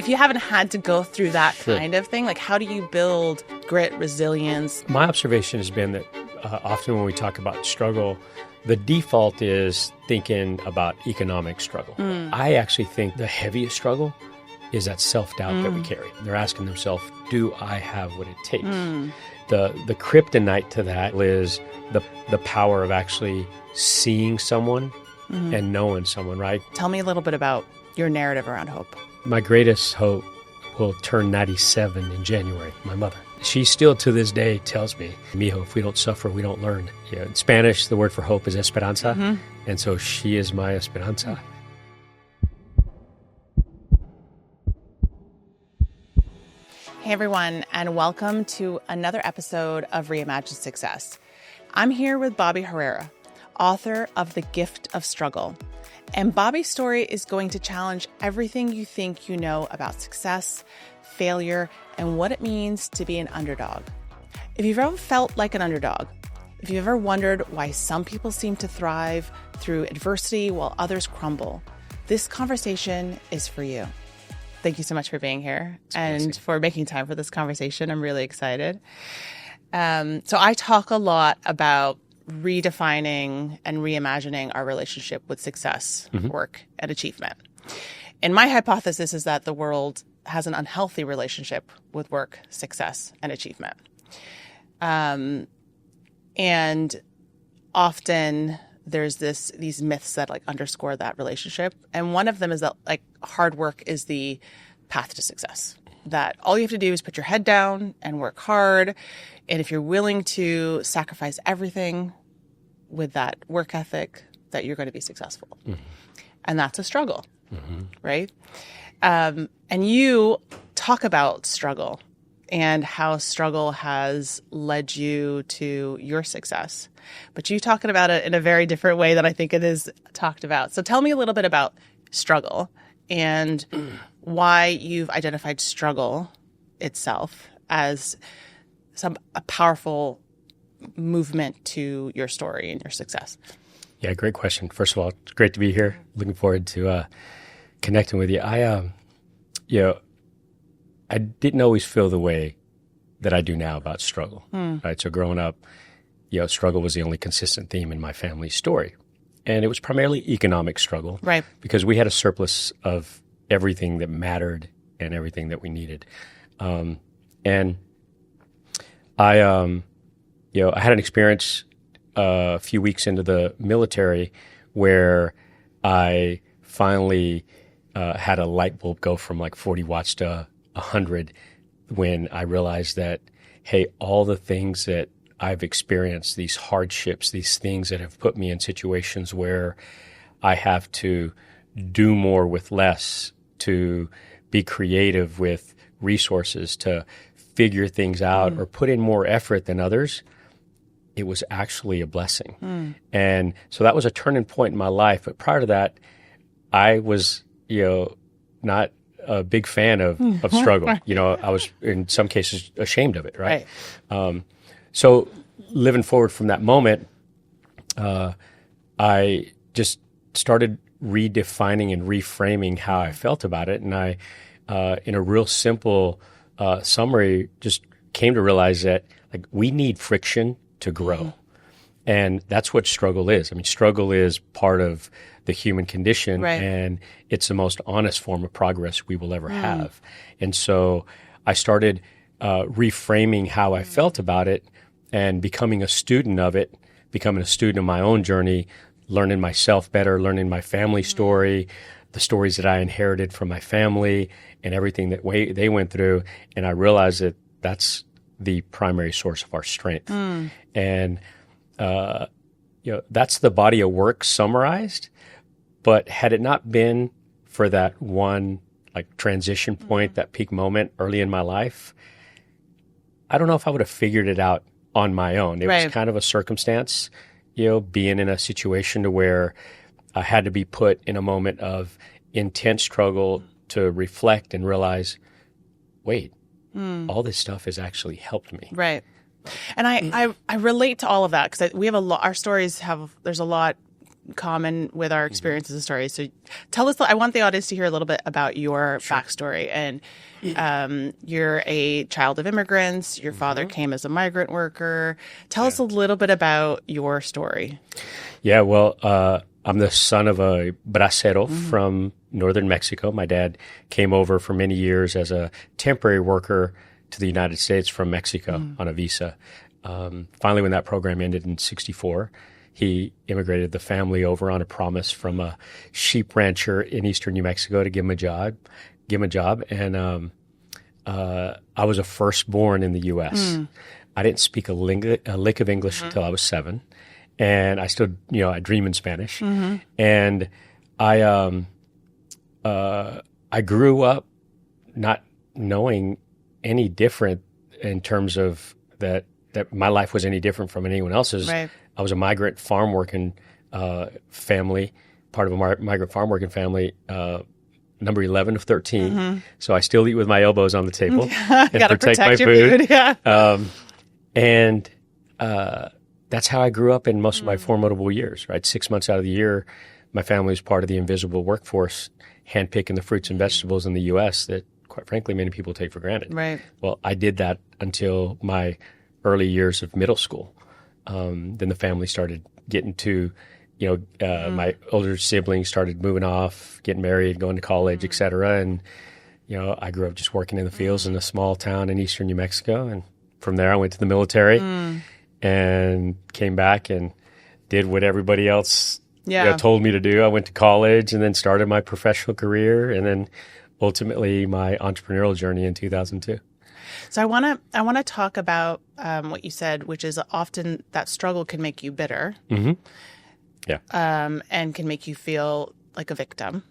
if you haven't had to go through that kind of thing, like how do you build grit, resilience? My observation has been that often when we talk about struggle, the default is thinking about economic struggle. I actually think the heaviest struggle is that self-doubt that we carry. They're asking themselves, do I have what it takes? The kryptonite to that is the power of actually seeing someone and knowing someone, right? Tell me a little bit about your narrative around hope. My greatest hope will turn 97 in January, my mother. She still to this day tells me, mijo, if we don't suffer, we don't learn. You know, in Spanish, the word for hope is esperanza. And so she is my esperanza. Hey everyone, and welcome to another episode of Reimagine Success. I'm here with Bobby Herrera, author of The Gift of Struggle. And Bobby's story is going to challenge everything you think you know about success, failure, and what it means to be an underdog. If you've ever felt like an underdog, if you've ever wondered why some people seem to thrive through adversity while others crumble, this conversation is for you. Thank you so much for being here and for making time for this conversation. I'm really excited. So I talk a lot about redefining and reimagining our relationship with success, work, and achievement. And my hypothesis is that the world has an unhealthy relationship with work, success, and achievement. And often there's these myths that like underscore that relationship. And one of them is that like hard work is the path to success. That all you have to do is put your head down and work hard. And if you're willing to sacrifice everything with that work ethic, that you're going to be successful. And that's a struggle, right? And you talk about struggle and how struggle has led you to your success. But you talking about it in a very different way than I think it is talked about. So tell me a little bit about struggle and why you've identified struggle itself as a powerful movement to your story and your success. Yeah, great question. First of all, it's great to be here. Looking forward to connecting with you. I didn't always feel the way that I do now about struggle. Right. So growing up, struggle was the only consistent theme in my family's story, and it was primarily economic struggle, right? Because we had a surplus of everything that mattered and everything that we needed, and I had an experience a few weeks into the military where I finally had a light bulb go from like 40 watts to 100 when I realized that, hey, all the things that I've experienced, these hardships, these things that have put me in situations where I have to do more with less, to be creative with resources, to figure things out or put in more effort than others, it was actually a blessing. And so that was a turning point in my life. But prior to that, I was, not a big fan of struggle. I was in some cases ashamed of it, right? So living forward from that moment, I just started redefining and reframing how I felt about it. And I, in a real simple summary, just came to realize that like we need friction to grow. And that's what struggle is. I mean, struggle is part of the human condition, and it's the most honest form of progress we will ever have. And so I started reframing how I felt about it and becoming a student of it, becoming a student of my own journey, learning myself better, learning my family story, the stories that I inherited from my family and everything that they went through. And I realized that that's the primary source of our strength. And, that's the body of work summarized. But had it not been for that one like transition point, that peak moment early in my life, I don't know if I would have figured it out on my own. It was kind of a circumstance, being in a situation to where I had to be put in a moment of intense struggle to reflect and realize, wait, all this stuff has actually helped me. Right. And I relate to all of that because we have our stories have, there's a lot common with our experiences and stories. So tell us, I want the audience to hear a little bit about your backstory. And you're a child of immigrants. Your father came as a migrant worker. Tell us a little bit about your story. Yeah, well, I'm the son of a Bracero from northern Mexico. My dad came over for many years as a temporary worker to the United States from Mexico on a visa. Finally, when that program ended in 1964, he immigrated the family over on a promise from a sheep rancher in eastern New Mexico to give him a job. And I was a firstborn in the U.S. I didn't speak a lick of English until I was 7. And I still, I dream in Spanish. And I grew up not knowing any different in terms of that my life was any different from anyone else's. Right. I was a migrant farm working family, part of a migrant farm working family, number 11 of 13. So I still eat with my elbows on the table and protect my food. Yeah. And that's how I grew up in most of my formidable years, right? 6 months out of the year, my family was part of the invisible workforce, handpicking the fruits and vegetables in the U.S. that, quite frankly, many people take for granted. Right. Well, I did that until my early years of middle school. Then the family started getting to, my older siblings started moving off, getting married, going to college, et cetera. And, I grew up just working in the fields in a small town in eastern New Mexico. And from there, I went to the military and came back and did what everybody else told me to do. I went to college and then started my professional career and then ultimately my entrepreneurial journey in 2002. So I want to talk about what you said, which is often that struggle can make you bitter, and can make you feel like a victim.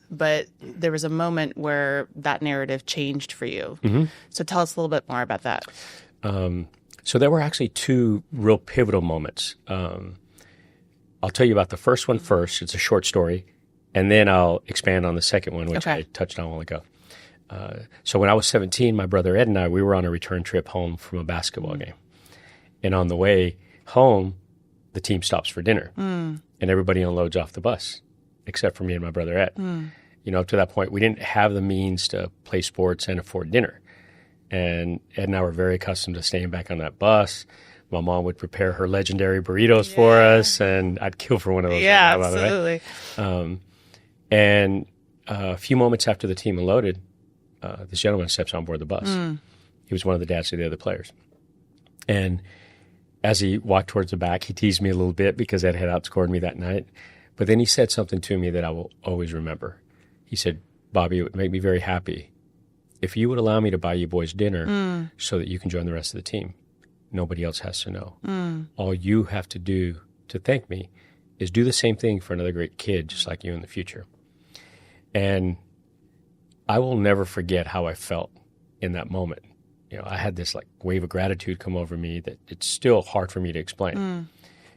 But there was a moment where that narrative changed for you. So tell us a little bit more about that. So there were actually 2 real pivotal moments. I'll tell you about the first one first. It's a short story, and then I'll expand on the second one, which I touched on a while ago. So when I was 17, my brother Ed and I, we were on a return trip home from a basketball game. And on the way home, the team stops for dinner. And everybody unloads off the bus, except for me and my brother Ed. Up to that point, we didn't have the means to play sports and afford dinner. And Ed and I were very accustomed to staying back on that bus. My mom would prepare her legendary burritos for us, and I'd kill for one of those. Yeah, absolutely. And a few moments after the team unloaded, this gentleman steps on board the bus. He was one of the dads of the other players. And as he walked towards the back, he teased me a little bit because Ed had outscored me that night. But then he said something to me that I will always remember. He said, "Bobby, it would make me very happy if you would allow me to buy you boys dinner so that you can join the rest of the team. Nobody else has to know. All you have to do to thank me is do the same thing for another great kid just like you in the future." And I will never forget how I felt in that moment. I had this wave of gratitude come over me that it's still hard for me to explain.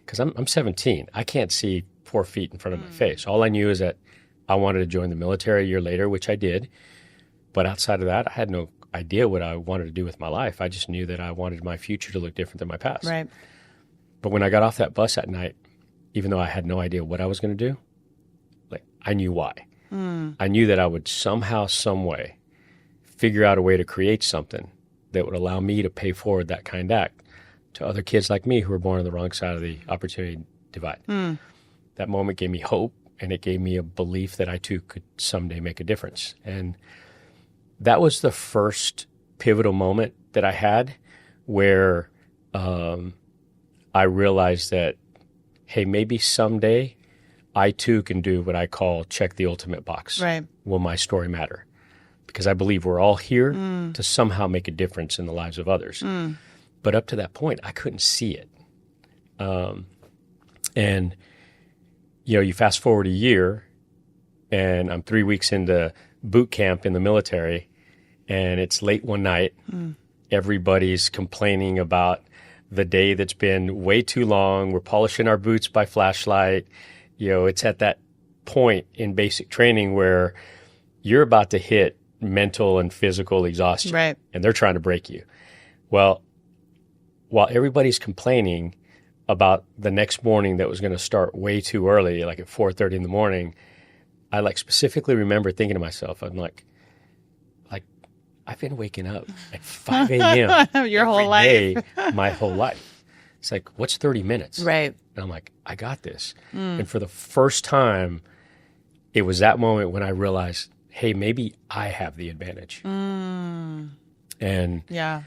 Because I'm 17. I can't see 4 feet in front of my face. All I knew is that I wanted to join the military a year later, which I did. But outside of that, I had no idea what I wanted to do with my life. I just knew that I wanted my future to look different than my past. Right. But when I got off that bus at night, even though I had no idea what I was going to do, I knew why. I knew that I would somehow, some way, figure out a way to create something that would allow me to pay forward that kind act to other kids like me who were born on the wrong side of the opportunity divide. That moment gave me hope, and it gave me a belief that I too could someday make a difference. And that was the first pivotal moment that I had where I realized that, hey, maybe someday I too can do what I call check the ultimate box. Right. Will my story matter? Because I believe we're all here to somehow make a difference in the lives of others. But up to that point, I couldn't see it. And, you fast forward a year, and I'm 3 weeks into boot camp in the military, and it's late one night. Everybody's complaining about the day that's been way too long. We're polishing our boots by flashlight. It's at that point in basic training where you're about to hit mental and physical exhaustion. Right. And they're trying to break you. Well, while everybody's complaining, about the next morning that was going to start way too early, like at 4:30 in the morning, I like specifically remember thinking to myself, I'm like I've been waking up at 5 a.m. Your whole life. day, my whole life. It's like, what's 30 minutes? Right. And I'm like, I got this. And for the first time, it was that moment when I realized, hey, maybe I have the advantage. And Yeah.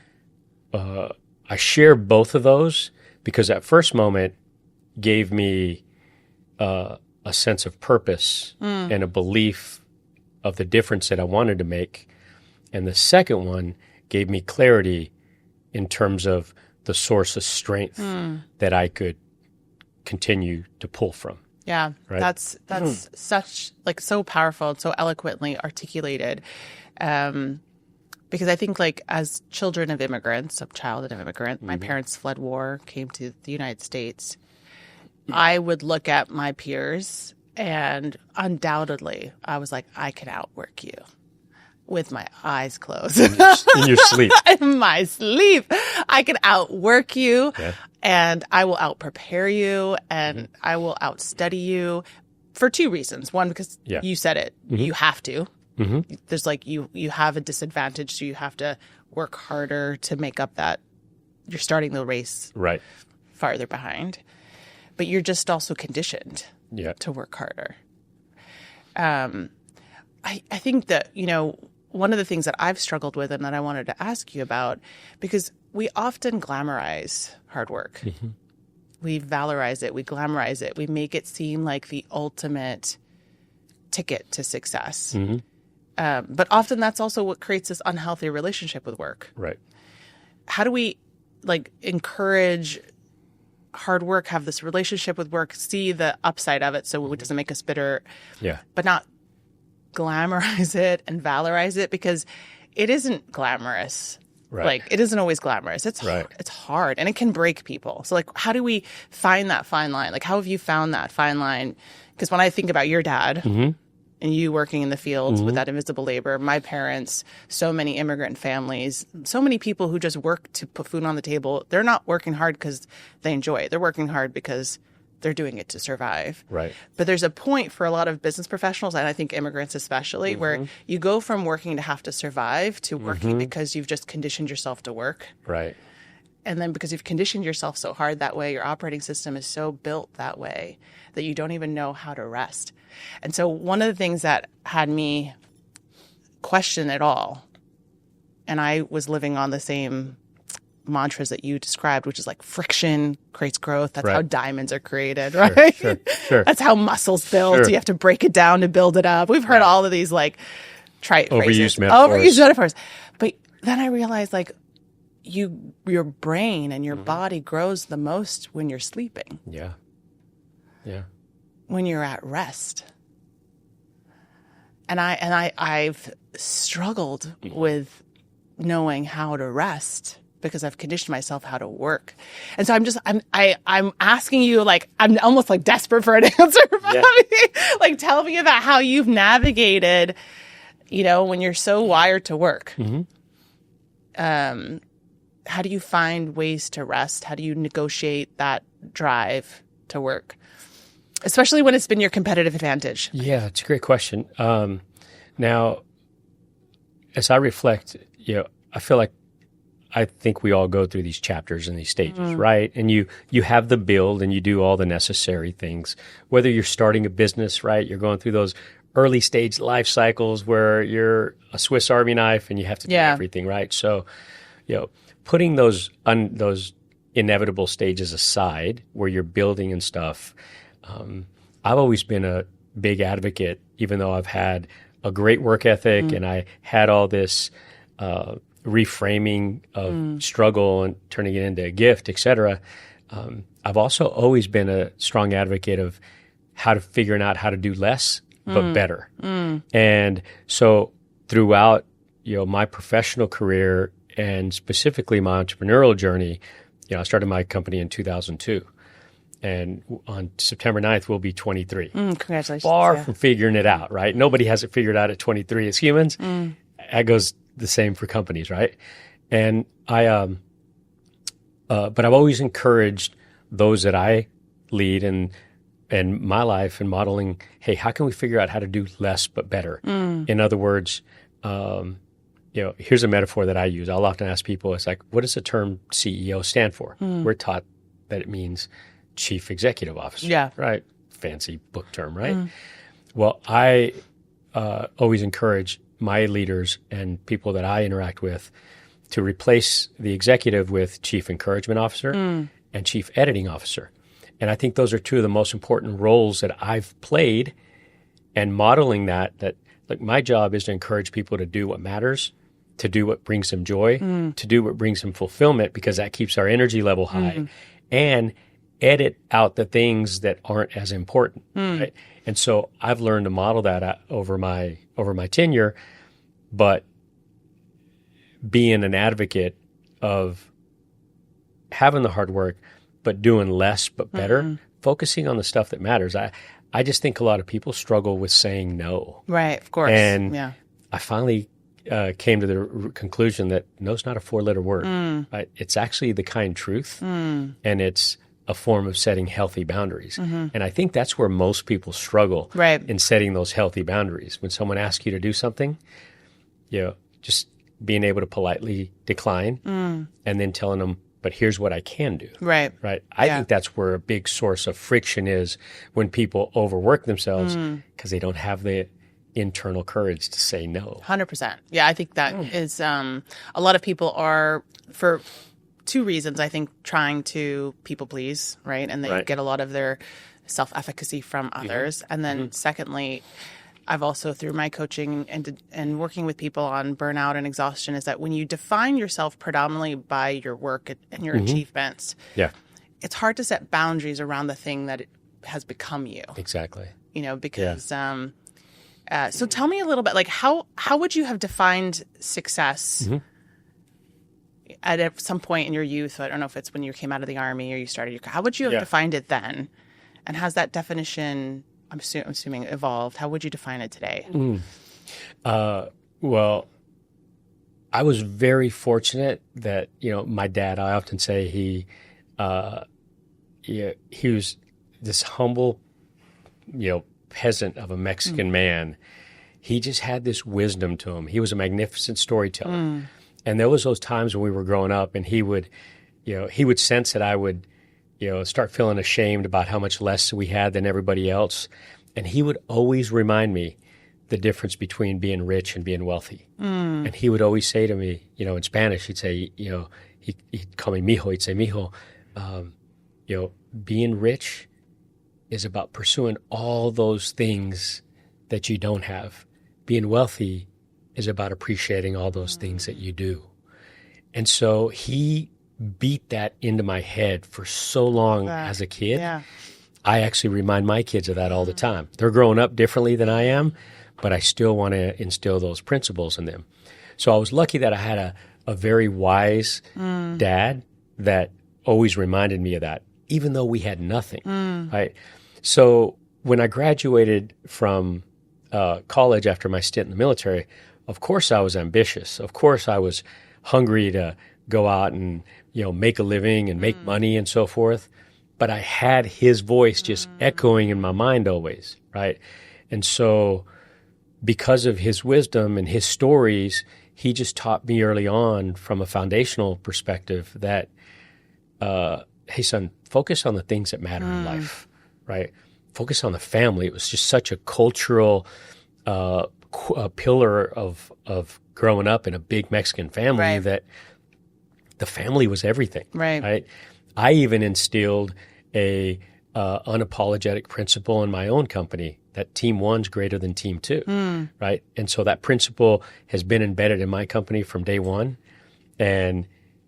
I share both of those because that first moment gave me a sense of purpose and a belief of the difference that I wanted to make. And the second one gave me clarity in terms of the source of strength that I could continue to pull from. Yeah, Right? that's such like so powerful and so eloquently articulated. Because I think like as children of immigrants, a child of an immigrant, my parents fled war, came to the United States. I would look at my peers and undoubtedly I was like, I can outwork you. With my eyes closed. In your sleep. In my sleep. I can outwork you and I will outprepare you and I will outstudy you for two reasons. One, because you said it. You have to. There's like you have a disadvantage, so you have to work harder to make up that you're starting the race farther behind. But you're just also conditioned to work harder. I think that, one of the things that I've struggled with and that I wanted to ask you about, because we often glamorize hard work. We valorize it. We glamorize it. We make it seem like the ultimate ticket to success. But often that's also what creates this unhealthy relationship with work. Right. How do we encourage hard work, have this relationship with work, see the upside of it so it doesn't make us bitter, but not glamorize it and valorize it, because it isn't glamorous. Like it isn't always glamorous. It's it's hard and it can break people. So like, how do we find that fine line? Like, how have you found that fine line? Because when I think about your dad and you working in the fields with that invisible labor, my parents, so many immigrant families, so many people who just work to put food on the table, they're not working hard because they enjoy it. They're working hard because they're doing it to survive. Right. But there's a point for a lot of business professionals, and I think immigrants especially, where you go from working to have to survive to working because you've just conditioned yourself to work. Right. And then because you've conditioned yourself so hard that way, your operating system is so built that way that you don't even know how to rest. And so one of the things that had me question it all, and I was living on the same mantras that you described, which is like friction creates growth. That's how diamonds are created, right? Sure. That's how muscles build. You have to break it down to build it up. We've heard all of these like trite phrases. Overused metaphors. But then I realized like your brain and your body grows the most when you're sleeping. Yeah. When you're at rest. And I've struggled with knowing how to rest, because I've conditioned myself how to work. And so I'm asking you, like, I'm almost like desperate for an answer, Bobby. Like, tell me about how you've navigated, when you're so wired to work. How do you find ways to rest? How do you negotiate that drive to work? Especially when it's been your competitive advantage. Yeah, it's a great question. Now, as I reflect, I feel like I think we all go through these chapters and these stages, right? And you have the build and you do all the necessary things. Whether you're starting a business, right? You're going through those early stage life cycles where you're a Swiss Army knife and you have to do everything, right? So, putting those inevitable stages aside where you're building and stuff, I've always been a big advocate, even though I've had a great work ethic and I had all this reframing of struggle and turning it into a gift, et cetera. I've also always been a strong advocate of figuring out how to do less, but better. And so throughout, my professional career and specifically my entrepreneurial journey, I started my company in 2002. And on September 9th, we'll be 23. Congratulations. Far from figuring it out, right? Nobody has it figured out at 23 as humans. That goes the same for companies, right? And but I've always encouraged those that I lead and my life and modeling, hey, how can we figure out how to do less but better? In other words, here's a metaphor that I use. I'll often ask people, it's like, what does the term CEO stand for? We're taught that it means Chief Executive Officer. Yeah. Right? Fancy book term, right? Well, I always encourage my leaders and people that I interact with to replace the executive with Chief Encouragement Officer and Chief Editing Officer. And I think those are two of the most important roles that I've played, and modeling that like my job is to encourage people to do what matters, to do what brings them joy, to do what brings them fulfillment, because that keeps our energy level high, and edit out the things that aren't as important. Right? And so I've learned to model that over my tenure, but being an advocate of having the hard work, but doing less but better, focusing on the stuff that matters. I just think a lot of people struggle with saying no. Right, of course. And I finally came to the conclusion that no's not a 4-letter word. Right? It's actually the kind truth, and it's a form of setting healthy boundaries. And I think that's where most people struggle in setting those healthy boundaries. When someone asks you to do something, just being able to politely decline and then telling them, but here's what I can do. Right. I think that's where a big source of friction is when people overwork themselves because they don't have the internal courage to say no. 100%. Yeah, I think that is a lot of people are, for two reasons, I think, trying to people please, right? And they get a lot of their self-efficacy from others. And then secondly, I've also, through my coaching and working with people on burnout and exhaustion, is that when you define yourself predominantly by your work and your achievements, it's hard to set boundaries around the thing that it has become you. Exactly. Because so tell me a little bit, like how would you have defined success at some point in your youth? I don't know if it's when you came out of the Army or you started how would you have defined it then? And has that definition, I'm assuming, evolved? How would you define it today? Well, I was very fortunate that, my dad, I often say he was this humble, peasant of a Mexican man. He just had this wisdom to him. He was a magnificent storyteller. And there was those times when we were growing up and he would sense that I would, start feeling ashamed about how much less we had than everybody else. And he would always remind me the difference between being rich and being wealthy. And he would always say to me, in Spanish, he'd say, he'd call me mijo. He'd say, mijo, being rich is about pursuing all those things that you don't have. Being wealthy is about appreciating all those things that you do. And so he beat that into my head for so long as a kid. I actually remind my kids of that all the time. They're growing up differently than I am, but I still want to instill those principles in them. So I was lucky that I had a very wise dad that always reminded me of that, even though we had nothing, right? So when I graduated from college after my stint in the military, of course I was ambitious. Of course I was hungry to go out and, make a living and make money and so forth. But I had his voice just echoing in my mind always, right? And so because of his wisdom and his stories, he just taught me early on from a foundational perspective that, hey, son, focus on the things that matter in life, right? Focus on the family. It was just such a cultural pillar of growing up in a big Mexican family that the family was everything, right? I even instilled a unapologetic principle in my own company that team one's greater than team two, right? And so that principle has been embedded in my company from day one. And,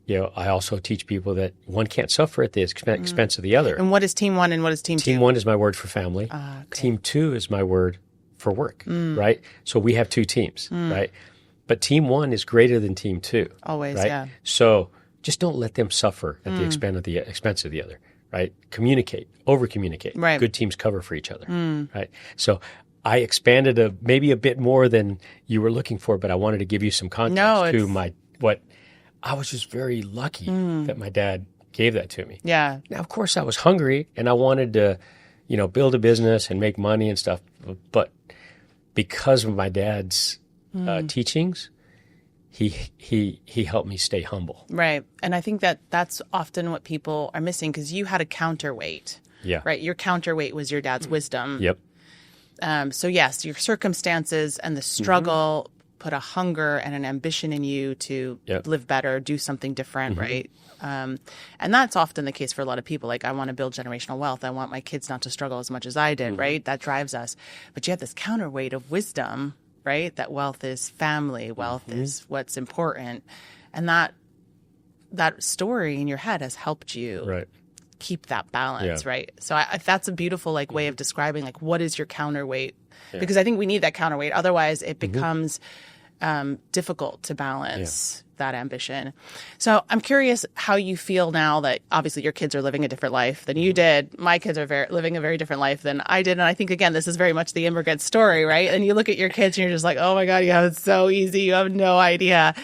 I also teach people that one can't suffer at the expense of the other. And what is team one and what is team two? Team one is my word for family. Team two is my word for work, right? So we have two teams, right? But team one is greater than team two. Always, right? So just don't let them suffer at the expense of the other, right? Communicate, over-communicate. Right. Good teams cover for each other, right? So I expanded maybe a bit more than you were looking for, but I wanted to give you some context to what I was just very lucky that my dad gave that to me. Yeah. Now, of course, I was hungry and I wanted to, build a business and make money and stuff. But because of my dad's teachings, he helped me stay humble. Right. And I think that that's often what people are missing, because you had a counterweight. Yeah. Right. Your counterweight was your dad's wisdom. Yep. So yes, your circumstances and the struggle put a hunger and an ambition in you to live better, do something different, right? And that's often the case for a lot of people. Like, I want to build generational wealth. I want my kids not to struggle as much as I did, right? That drives us. But you have this counterweight of wisdom, right? That wealth is family, wealth is what's important. And that story in your head has helped you keep that balance, right? So that's a beautiful way of describing what is your counterweight, because I think we need that counterweight. Otherwise, it becomes difficult to balance that ambition. So I'm curious how you feel now that obviously your kids are living a different life than you did. My kids are living a very different life than I did. And I think, again, this is very much the immigrant story, right? And you look at your kids and you're just like, oh my God, you have it so easy. You have no idea.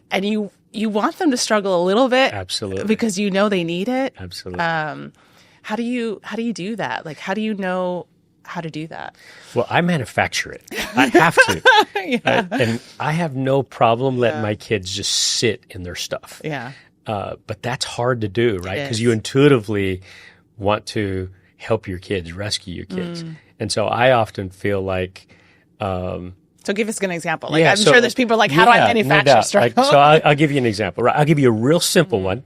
And you want them to struggle a little bit. Absolutely. Because you know they need it. Absolutely. How do you do that? How do you know how to do that? Well, I manufacture it. I have to. And I have no problem letting my kids just sit in their stuff. Yeah. But that's hard to do, right? Because you intuitively want to help your kids, rescue your kids. And so I often feel like... so give us an example. I'm sure there's people how do I manufacture struggle? So I'll give you an example. Right? I'll give you a real simple one,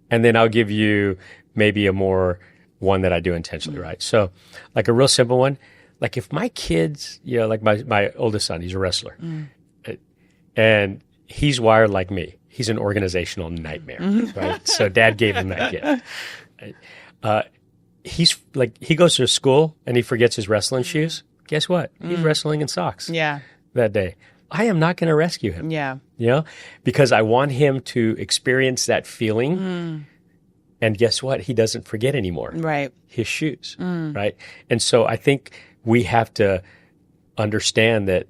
and then I'll give you maybe a more one that I do intentionally, right? So a real simple one, if my kids, my oldest son, he's a wrestler, and he's wired like me. He's an organizational nightmare, right? So dad gave him that gift. He's he goes to school and he forgets his wrestling shoes. Guess what? He's wrestling in socks. Yeah. That day. I am not going to rescue him. Yeah. Because I want him to experience that feeling. And guess what? He doesn't forget anymore. Right. His shoes. Right. And so I think we have to understand that,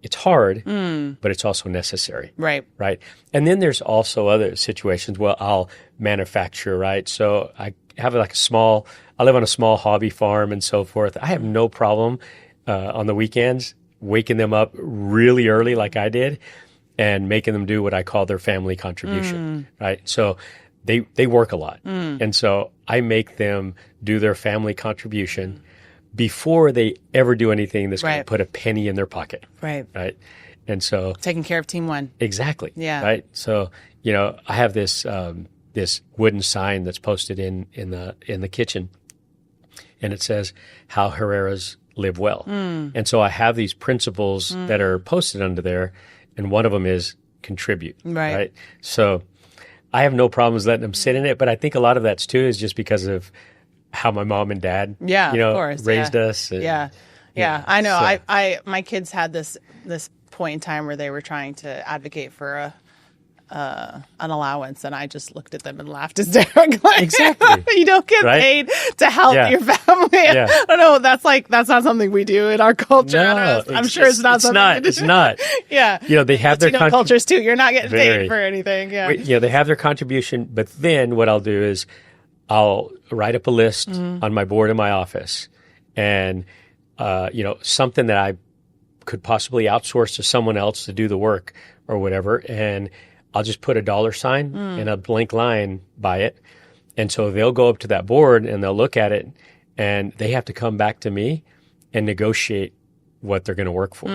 it's hard, but it's also necessary. Right. Right. And then there's also other situations. Well, I'll manufacture, right? So I have I live on a small hobby farm and so forth. I have no problem on the weekends waking them up really early like I did and making them do what I call their family contribution, right? So they work a lot. And so I make them do their family contribution before they ever do anything that's going to put a penny in their pocket. Right. Right. And so taking care of team one. Exactly. Yeah. Right. So, I have this this wooden sign that's posted in the kitchen, and it says how Herreras live well. And so I have these principles that are posted under there, and one of them is contribute. Right. So I have no problems letting them sit in it, but I think a lot of that's too is just because of how my mom and dad, of course, raised us. And, I know. So. I my kids had this point in time where they were trying to advocate for an allowance, and I just looked at them and laughed hysterically. Exactly. You don't get paid to help your family. I don't know. That's not something we do in our culture. No, I'm sure it's not something. It's not. Yeah. They have their cultures too. You're not getting paid for anything. Yeah. They have their contribution, but then what I'll do is I'll write up a list on my board in my office, and something that I could possibly outsource to someone else to do the work or whatever, and I'll just put a dollar sign and a blank line by it. And so they'll go up to that board and they'll look at it, and they have to come back to me and negotiate what they're going to work for.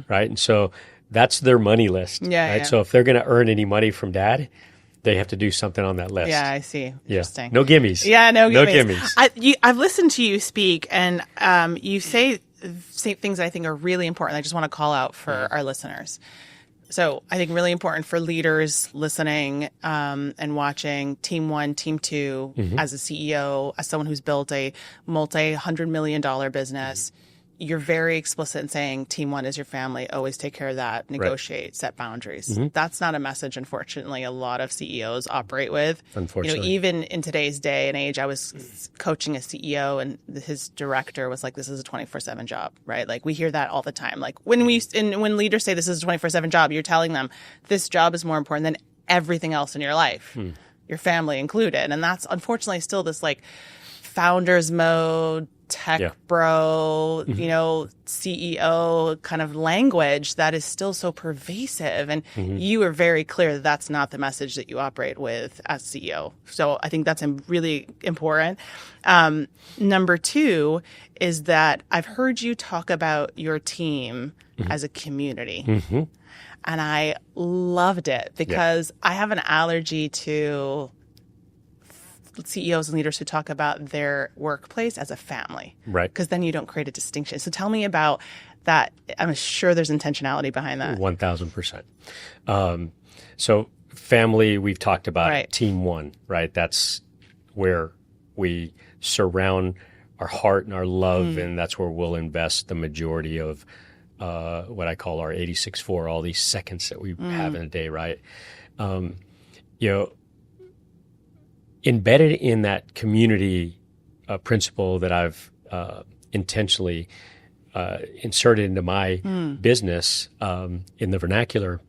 Right. And so that's their money list. Yeah. Right. So if they're going to earn any money from dad, they have to do something on that list. Yeah, I see. Interesting. No gimmies. Yeah, no gimmies. No gimmies. I've listened to you speak, and you say things that I think are really important. I just want to call out for our listeners. So I think really important for leaders listening and watching, team one, team two, as a CEO, as someone who's built a multi-$100 million business, you're very explicit in saying team one is your family. Always take care of that, negotiate, set boundaries. That's not a message, unfortunately, a lot of CEOs operate with. Unfortunately. Even in today's day and age, I was coaching a CEO, and his director was like, this is a 24/7 job, right? We hear that all the time. When leaders say this is a 24/7 job, you're telling them this job is more important than everything else in your life. your family included. And that's unfortunately still this like founders mode, tech bro, CEO kind of language that is still so pervasive. And you are very clear that that's not the message that you operate with as CEO. So I think that's really important. Number two is that I've heard you talk about your team as a community. And I loved it because I have an allergy to CEOs and leaders who talk about their workplace as a family. Right. Because then you don't create a distinction. So tell me about that. I'm sure there's intentionality behind that. 1,000%. So family, we've talked about team one, right? That's where we surround our heart and our love, and that's where we'll invest the majority of what I call our 86.4, all these seconds that we have in a day, right? Embedded in that community principle that I've intentionally inserted into my business in the vernacular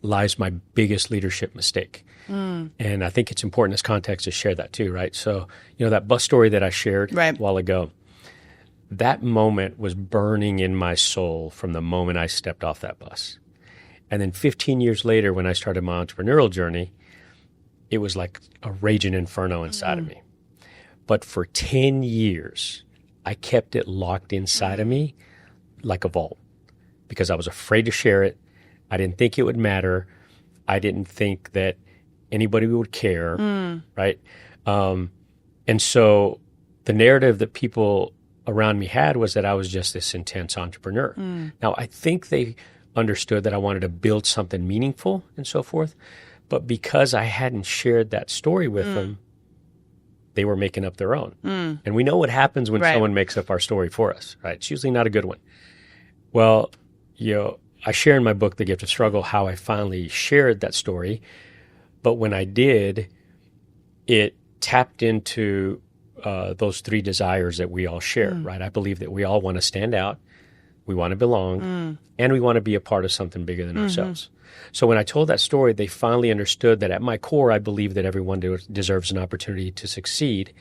lies my biggest leadership mistake. And I think it's important in this context to share that too, right? So, that bus story that I shared a while ago, that moment was burning in my soul from the moment I stepped off that bus. And then 15 years later, when I started my entrepreneurial journey, it was like a raging inferno inside of me. But for 10 years, I kept it locked inside of me like a vault because I was afraid to share it. I didn't think it would matter. I didn't think that anybody would care, right? And so the narrative that people around me had was that I was just this intense entrepreneur. Now, I think they understood that I wanted to build something meaningful and so forth. But because I hadn't shared that story with them, they were making up their own. And we know what happens when someone makes up our story for us, right? It's usually not a good one. Well, I share in my book, The Gift of Struggle, how I finally shared that story. But when I did, it tapped into those three desires that we all share, right? I believe that we all want to stand out, we want to belong, and we want to be a part of something bigger than ourselves. So when I told that story, they finally understood that at my core, I believe that everyone deserves an opportunity to succeed.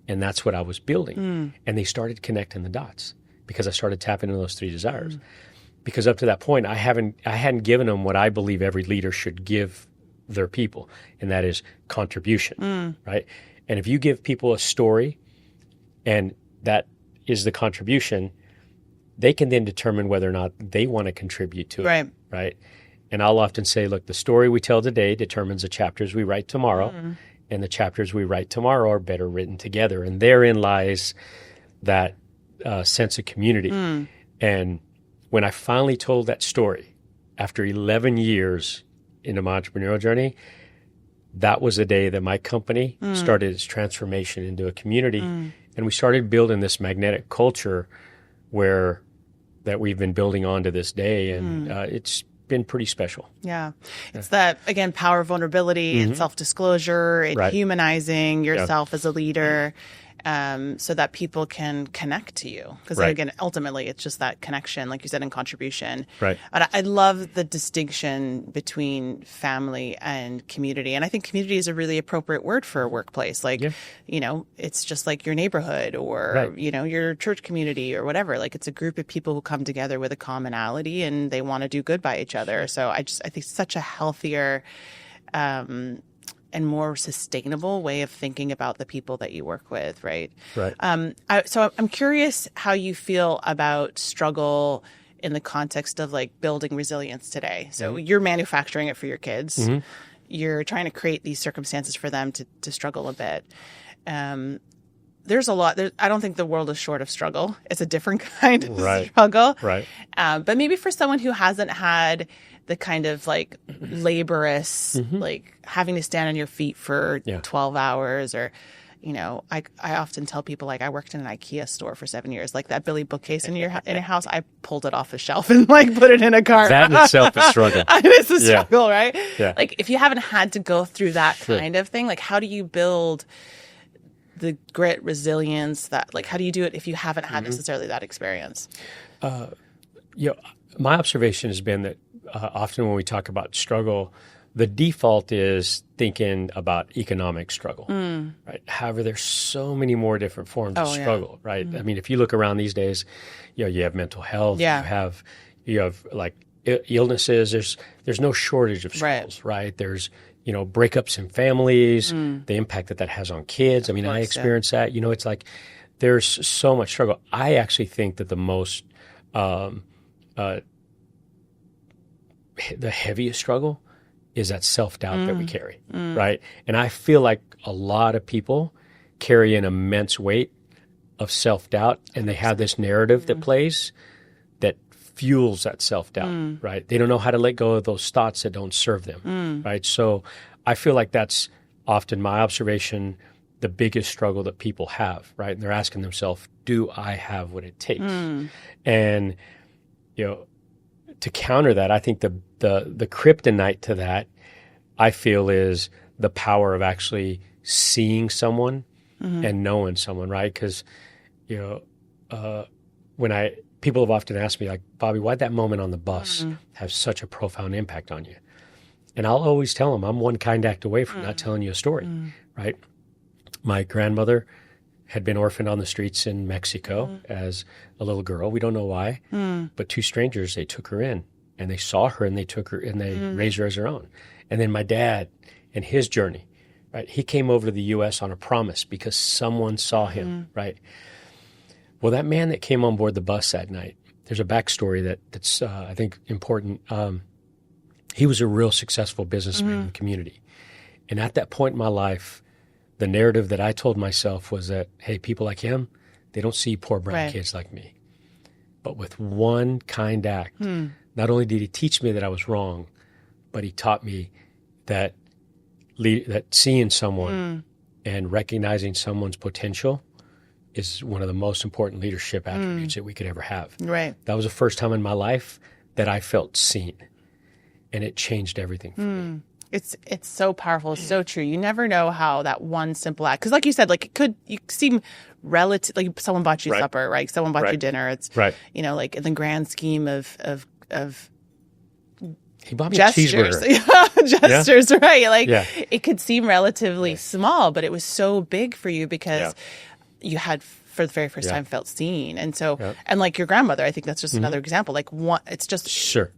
And that's what I was building. And they started connecting the dots because I started tapping into those three desires. Because up to that point, I hadn't given them what I believe every leader should give their people, and that is contribution, right? And if you give people a story and that is the contribution, they can then determine whether or not they want to contribute to it, right? And I'll often say, look, the story we tell today determines the chapters we write tomorrow, and the chapters we write tomorrow are better written together. And therein lies that sense of community. And when I finally told that story after 11 years into my entrepreneurial journey, that was the day that my company started its transformation into a community. And we started building this magnetic culture that we've been building on to this day. And it's been pretty special. Yeah. It's that, again, power of vulnerability and self-disclosure and humanizing yourself as a leader so that people can connect to you. Because again, ultimately, it's just that connection, like you said, and contribution. But I love the distinction between family and community. And I think community is a really appropriate word for a workplace. Like, it's just like your neighborhood or, your church community or whatever. Like, it's a group of people who come together with a commonality and they want to do good by each other. So I think such a healthier and more sustainable way of thinking about the people that you work with, right? So I'm curious how you feel about struggle in the context of like building resilience today. So you're manufacturing it for your kids. You're trying to create these circumstances for them to struggle a bit. There's a lot. I don't think the world is short of struggle. It's a different kind of struggle. But maybe for someone who hasn't had the kind of like laborious, like having to stand on your feet for 12 hours or, I often tell people like I worked in an IKEA store for 7 years, like that Billy bookcase in your house. I pulled it off the shelf and like put it in a cart. That in itself is struggle. It's a struggle, right? Like if you haven't had to go through that kind of thing, like how do you build the grit, resilience that like, how do you do it if you haven't had necessarily that experience? My observation has been that often when we talk about struggle, the default is thinking about economic struggle, right? However, there's so many more different forms of struggle, right? I mean, if you look around these days, you have mental health, you have like illnesses. There's no shortage of struggles, right? There's breakups in families, the impact that has on kids. I mean, I experience that. It's like there's so much struggle. I actually think that the most the heaviest struggle is that self-doubt that we carry, right? And I feel like a lot of people carry an immense weight of self-doubt, and they have this narrative that plays that fuels that self-doubt, right? They don't know how to let go of those thoughts that don't serve them, right? So I feel like that's often my observation, the biggest struggle that people have, right? And they're asking themselves, do I have what it takes? And, to counter that, I think the kryptonite to that, I feel, is the power of actually seeing someone and knowing someone, right? Because, people have often asked me, like, Bobby, why'd that moment on the bus have such a profound impact on you? And I'll always tell them, I'm one kind act away from not telling you a story, right? My grandmother had been orphaned on the streets in Mexico as a little girl. We don't know why, but two strangers, they took her in, and they saw her, and they took her, and they raised her as their own. And then my dad and his journey, right? He came over to the U.S. on a promise because someone saw him, right? Well, that man that came on board the bus that night, there's a backstory that's I think important. He was a real successful businessman in the community. And at that point in my life, the narrative that I told myself was that, hey, people like him, they don't see poor brown kids like me. But with one kind act, not only did he teach me that I was wrong, but he taught me that seeing someone and recognizing someone's potential is one of the most important leadership attributes that we could ever have. Right. That was the first time in my life that I felt seen, and it changed everything for me. It's so powerful. It's so true. You never know how that one simple act, because like you said, like you seem relative, like someone bought you supper, right? Someone bought you dinner. It's like in the grand scheme of he bought me gestures. A cheeseburger. Gestures, right? Like it could seem relatively small, but it was so big for you because you had, for the very first time, felt seen. And so, and like your grandmother, I think that's just another example. Like it's just,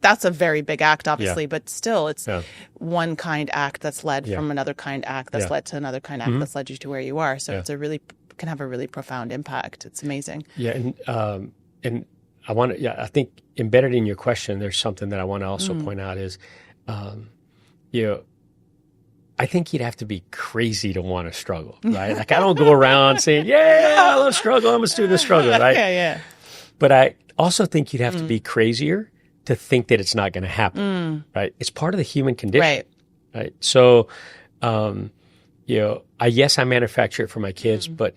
that's a very big act, obviously, but still it's one kind act that's led from another kind act that's led to another kind act that's led you to where you are. So it's can have a really profound impact. It's amazing. Yeah. And I want to, I think embedded in your question, there's something that I want to also point out is, I think you'd have to be crazy to want to struggle, right? Like, I don't go around saying, yeah, I love struggle. I'm a student of struggle, right? Yeah. But I also think you'd have to be crazier to think that it's not going to happen, right? It's part of the human condition, right? So, I manufacture it for my kids, but,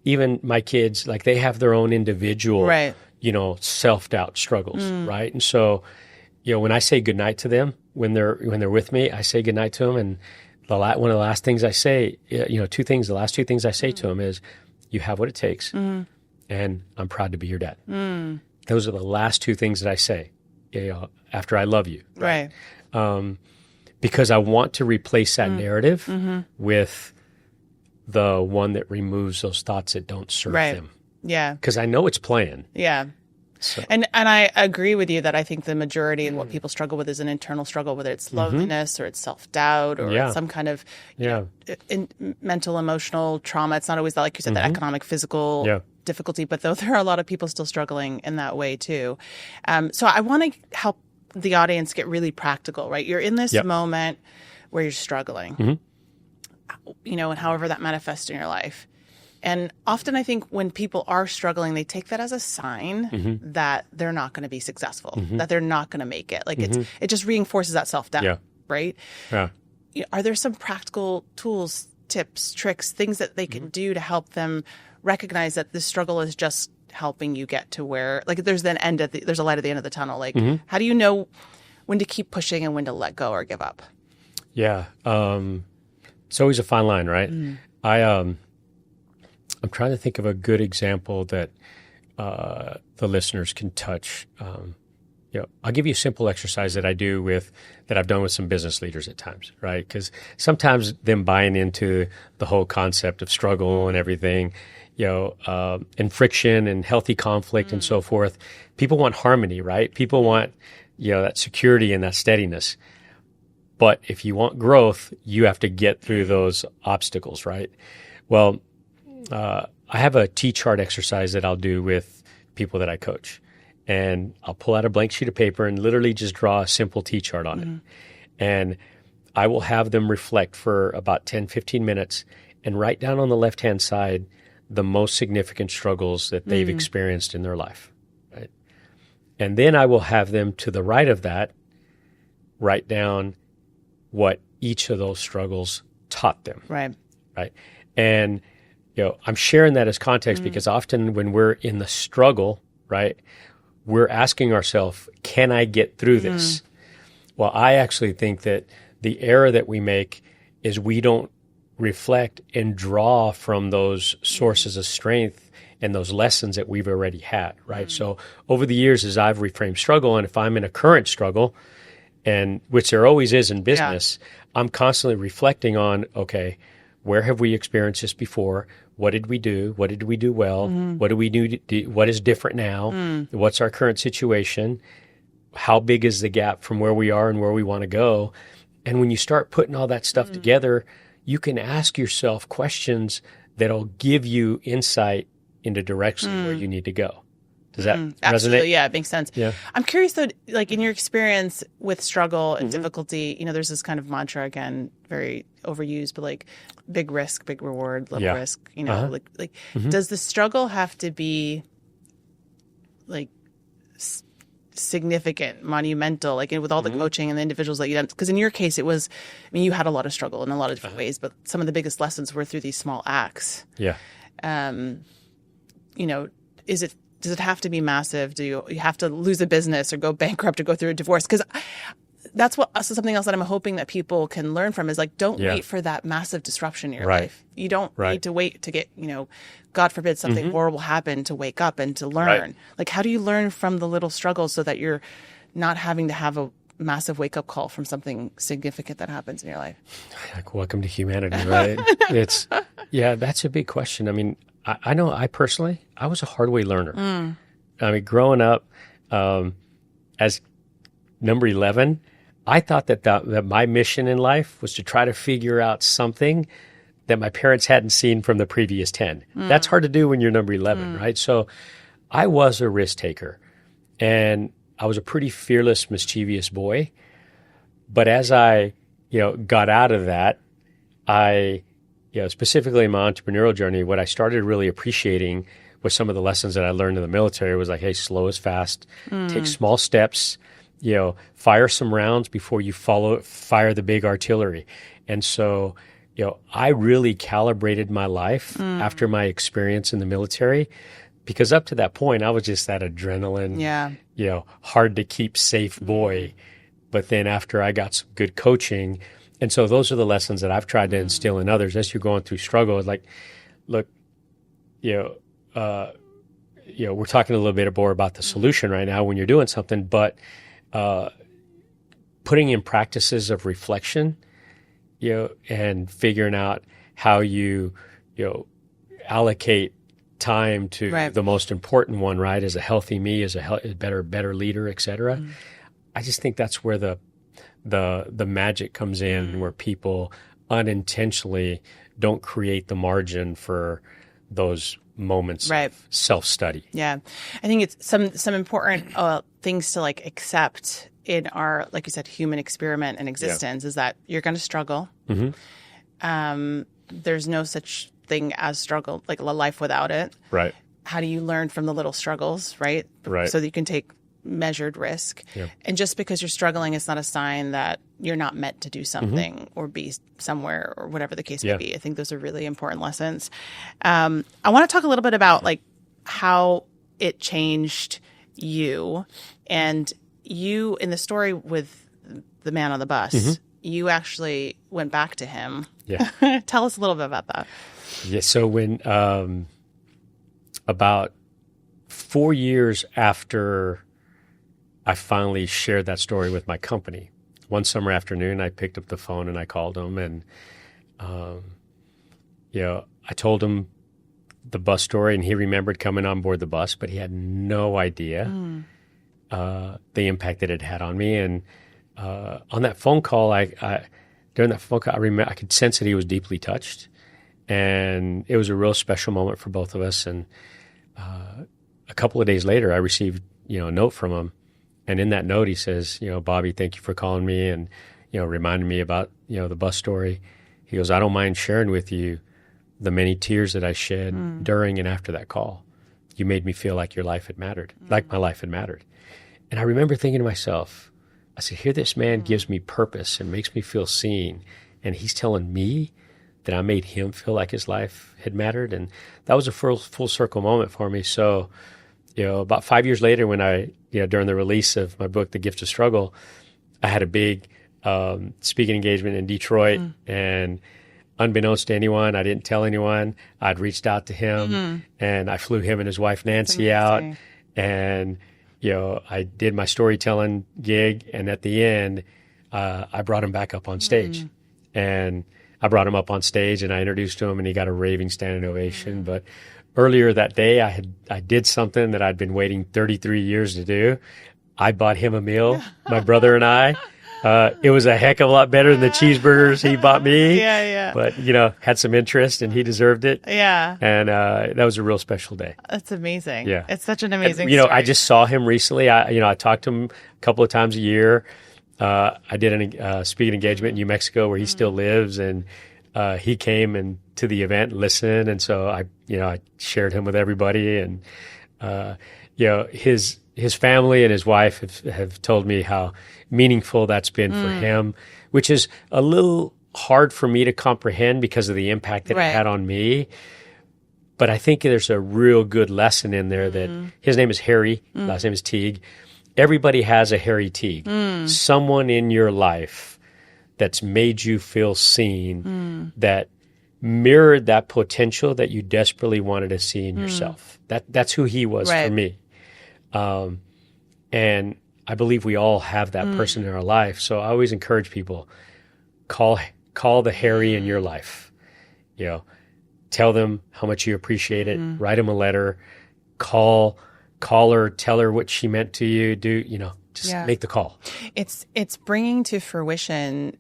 even my kids, like, they have their own individual, self-doubt struggles, right? And so, when I say goodnight to them, when they're with me, I say goodnight to them. And one of the last things I say, the last two things I say to them is, you have what it takes, and I'm proud to be your dad. Those are the last two things that I say, after I love you. Right. Because I want to replace that narrative with the one that removes those thoughts that don't serve them. Yeah. Because I know it's playing. Yeah. So. And I agree with you that I think the majority and what people struggle with is an internal struggle, whether it's loneliness or it's self-doubt or it's some kind of mental, emotional trauma. It's not always that, like you said, that economic, physical difficulty, but though there are a lot of people still struggling in that way too. So I want to help the audience get really practical, right? You're in this moment where you're struggling, and however that manifests in your life. And often I think when people are struggling, they take that as a sign that they're not going to be successful, that they're not going to make it. Like it just reinforces that self-doubt, right? Yeah. Are there some practical tools, tips, tricks, things that they can do to help them recognize that this struggle is just helping you get to where, like, there's a light at the end of the tunnel. Like, how do you know when to keep pushing and when to let go or give up? Yeah. It's always a fine line, right? I'm trying to think of a good example that the listeners can touch. I'll give you a simple exercise that I've done with some business leaders at times, right? Because sometimes them buying into the whole concept of struggle and everything, and friction and healthy conflict and so forth, people want harmony, right? People want, that security and that steadiness. But if you want growth, you have to get through those obstacles, right? Well, I have a T-chart exercise that I'll do with people that I coach. And I'll pull out a blank sheet of paper and literally just draw a simple T-chart on it. And I will have them reflect for about 10, 15 minutes and write down on the left-hand side the most significant struggles that they've experienced in their life. Right? And then I will have them to the right of that write down what each of those struggles taught them. Right. And, I'm sharing that as context because often when we're in the struggle, right, we're asking ourselves, can I get through this? Well, I actually think that the error that we make is we don't reflect and draw from those sources of strength and those lessons that we've already had, right? So over the years, as I've reframed struggle, and if I'm in a current struggle, and which there always is in business, I'm constantly reflecting on, okay, where have we experienced this before? What did we do? What did we do well? What do we do? What is different now? What's our current situation? How big is the gap from where we are and where we want to go? And when you start putting all that stuff together, you can ask yourself questions that'll give you insight into direction where you need to go. Does that Absolutely, resonate? yeah, it makes sense. Yeah. I'm curious though, like in your experience with struggle and difficulty, there's this kind of mantra, again, very overused, but like big risk, big reward, little risk, does the struggle have to be like significant, monumental, like with all the coaching and the individuals that you done? Because in your case, it was, you had a lot of struggle in a lot of different ways, but some of the biggest lessons were through these small acts. Yeah. Does it have to be massive? Do you have to lose a business or go bankrupt or go through a divorce? Because that's something else that I'm hoping that people can learn from is like, don't wait for that massive disruption in your life. You don't need to wait to get, God forbid something horrible happen to wake up and to learn. Right. Like, how do you learn from the little struggles so that you're not having to have a massive wake up call from something significant that happens in your life? Like, welcome to humanity, right? That's a big question. I mean, I know I personally was a hard way learner. I mean, growing up as number 11, I thought that my mission in life was to try to figure out something that my parents hadn't seen from the previous 10. That's hard to do when you're number 11, right? So I was a risk taker, and I was a pretty fearless, mischievous boy. But as I, got out of that, specifically in my entrepreneurial journey, what I started really appreciating was some of the lessons that I learned in the military was like, hey, slow is fast, take small steps, fire some rounds before you fire the big artillery. And so, I really calibrated my life after my experience in the military, because up to that point, I was just that adrenaline, hard to keep safe boy. But then after I got some good coaching, and so those are the lessons that I've tried to instill in others as you're going through struggle. Like, look, we're talking a little bit more about the solution right now when you're doing something, but putting in practices of reflection, and figuring out how you allocate time to the most important one, right? As a healthy me, as a better leader, et cetera. I just think that's where the magic comes in, where people unintentionally don't create the margin for those moments of self-study. Yeah. I think it's some important things to like accept in our, like you said, human experiment and existence is that you're going to struggle. There's no such thing as struggle, like a life without it. Right. How do you learn from the little struggles, right? So that you can take measured risk. And just because you're struggling, it's not a sign that you're not meant to do something or be somewhere or whatever the case may be. I think those are really important lessons. I want to talk a little bit about like how it changed you, and you in the story with the man on the bus, you actually went back to him. Tell us a little bit about that. So when about 4 years after I finally shared that story with my company. One summer afternoon, I picked up the phone and I called him, and I told him the bus story, and he remembered coming on board the bus, but he had no idea the impact that it had on me. And on that phone call, during that phone call, I remember I could sense that he was deeply touched, and it was a real special moment for both of us. And a couple of days later, I received a note from him, and in that note, he says, Bobby, thank you for calling me and reminding me about the bus story. He goes, I don't mind sharing with you the many tears that I shed during and after that call. You made me feel like your life had mattered, like my life had mattered. And I remember thinking to myself, I said, here this man gives me purpose and makes me feel seen, and he's telling me that I made him feel like his life had mattered. And that was a full circle moment for me. So, about 5 years later, when during the release of my book, The Gift of Struggle, I had a big speaking engagement in Detroit, and unbeknownst to anyone, I didn't tell anyone. I'd reached out to him, and I flew him and his wife Nancy out, and I did my storytelling gig, and at the end, I brought him back up on stage, and I brought him up on stage, and I introduced him, and he got a raving standing ovation. But earlier that day, I did something that I'd been waiting 33 years to do. I bought him a meal, my brother and I. It was a heck of a lot better than the cheeseburgers he bought me. Yeah. But, had some interest, and he deserved it. Yeah. And that was a real special day. That's amazing. Yeah. It's such an amazing story. I just saw him recently. I talked to him a couple of times a year. I did a speaking engagement in New Mexico where he still lives, and he came and to the event and listened. And so I shared him with everybody, and his family and his wife have told me how meaningful that's been for him, which is a little hard for me to comprehend because of the impact that it had on me. But I think there's a real good lesson in there that his name is Harry, last name is Teague. Everybody has a Harry Teague, someone in your life that's made you feel seen, that mirrored that potential that you desperately wanted to see in yourself. That's who he was for me. And I believe we all have that person in our life. So I always encourage people, call the Harry in your life. Tell them how much you appreciate it. Write them a letter. Call her. Tell her what she meant to you. Make the call. It's bringing to fruition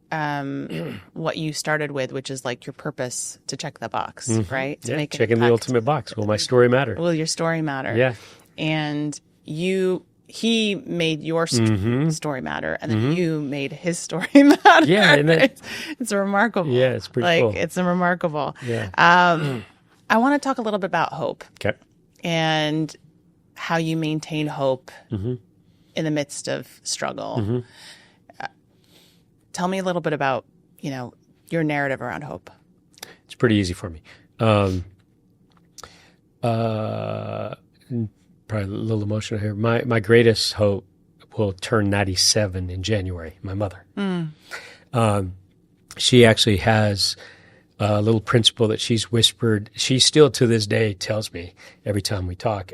what you started with, which is like your purpose to check the box, right? To make checking the ultimate box. Will my story matter? Will your story matter? Yeah. And he made your story matter, and then you made his story matter. Yeah, and it's remarkable. Yeah, it's pretty cool. It's remarkable. Yeah. I want to talk a little bit about hope. Okay. And how you maintain hope in the midst of struggle. Tell me a little bit about your narrative around hope. It's pretty easy for me. Probably a little emotional here. My greatest hope will turn 97 in January, my mother. She actually has a little principle that she's whispered. She still to this day tells me every time we talk.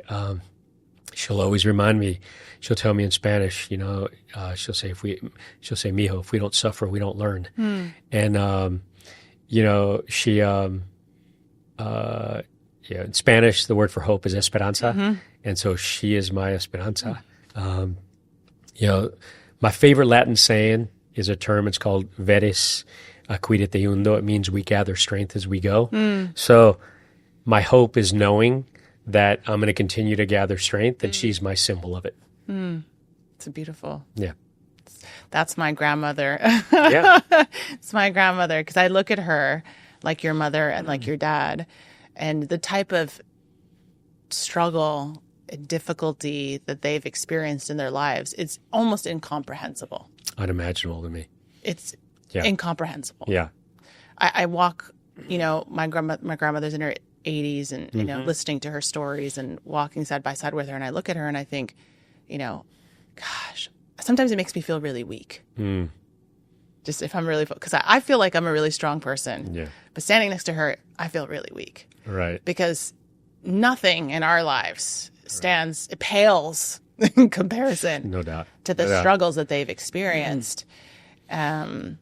She'll always remind me. She'll tell me in Spanish, she'll say, mijo, if we don't suffer, we don't learn. And, she, in Spanish, the word for hope is esperanza. And so she is my esperanza. My favorite Latin saying is a term. It's called veris acquidete iundo. It means we gather strength as we go. So my hope is knowing that I'm going to continue to gather strength, and she's my symbol of it. It's beautiful. Yeah. That's my grandmother. Yeah. It's my grandmother, because I look at her like your mother and like your dad, and the type of struggle and difficulty that they've experienced in their lives, it's almost incomprehensible. Unimaginable to me. It's incomprehensible. Yeah. I walk, my grandmother's in her 80s, and, listening to her stories and walking side by side with her. And I look at her and I think, gosh, sometimes it makes me feel really weak. Just if I'm really, because I feel like I'm a really strong person. Yeah. But standing next to her, I feel really weak. Right. Because nothing in our lives stands, it pales in comparison No doubt. to the No doubt. struggles that they've experienced. And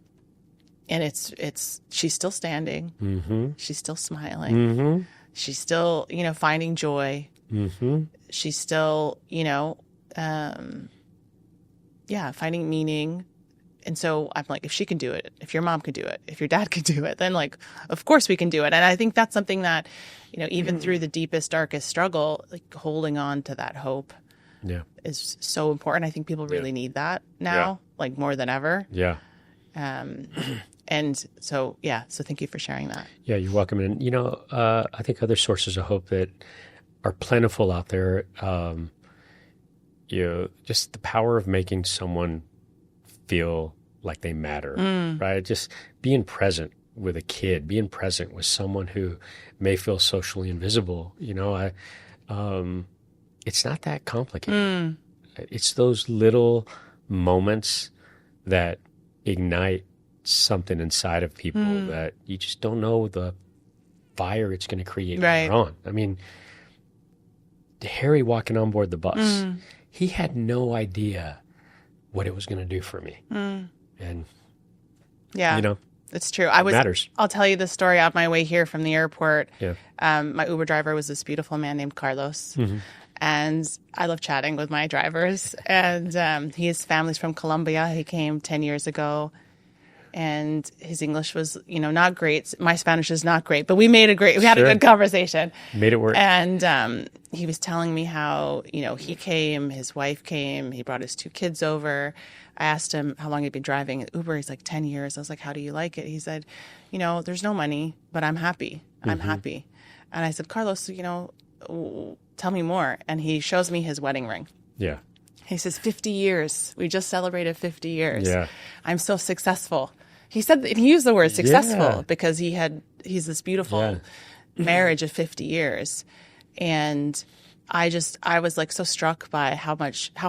she's still standing. Mm-hmm. She's still smiling. Mm-hmm. She's still, finding joy. Mm-hmm. She's still, finding meaning. And so I'm like, if she can do it, if your mom can do it, if your dad can do it, then like, of course we can do it. And I think that's something that, even through the deepest, darkest struggle, like holding on to that hope is so important. I think people really need that now, like more than ever. Yeah. And so thank you for sharing that. Yeah, you're welcome. And, I think other sources of hope that are plentiful out there, just the power of making someone feel like they matter, right? Just being present with a kid, being present with someone who may feel socially invisible. It's not that complicated. It's those little moments that ignite something inside of people that you just don't know the fire it's going to create later on. I mean, Harry walking on board the bus, he had no idea what it was going to do for me. And, it's true. Matters. I'll tell you the story on my way here from the airport. Yeah. My Uber driver was this beautiful man named Carlos. And I love chatting with my drivers. And his family's from Colombia. He came 10 years ago. And his English was, not great. My Spanish is not great, but we had a good conversation. Made it work. And he was telling me how, he came, his wife came, he brought his 2 kids over. I asked him how long he'd been driving Uber. He's like 10 years. I was like, how do you like it? He said, there's no money, but I'm happy. I'm happy. And I said, Carlos, tell me more. And he shows me his wedding ring. Yeah. He says, 50 years. We just celebrated 50 years. Yeah. I'm so successful. He said that he used the word successful because he's this beautiful marriage of 50 years. And I was like so struck by how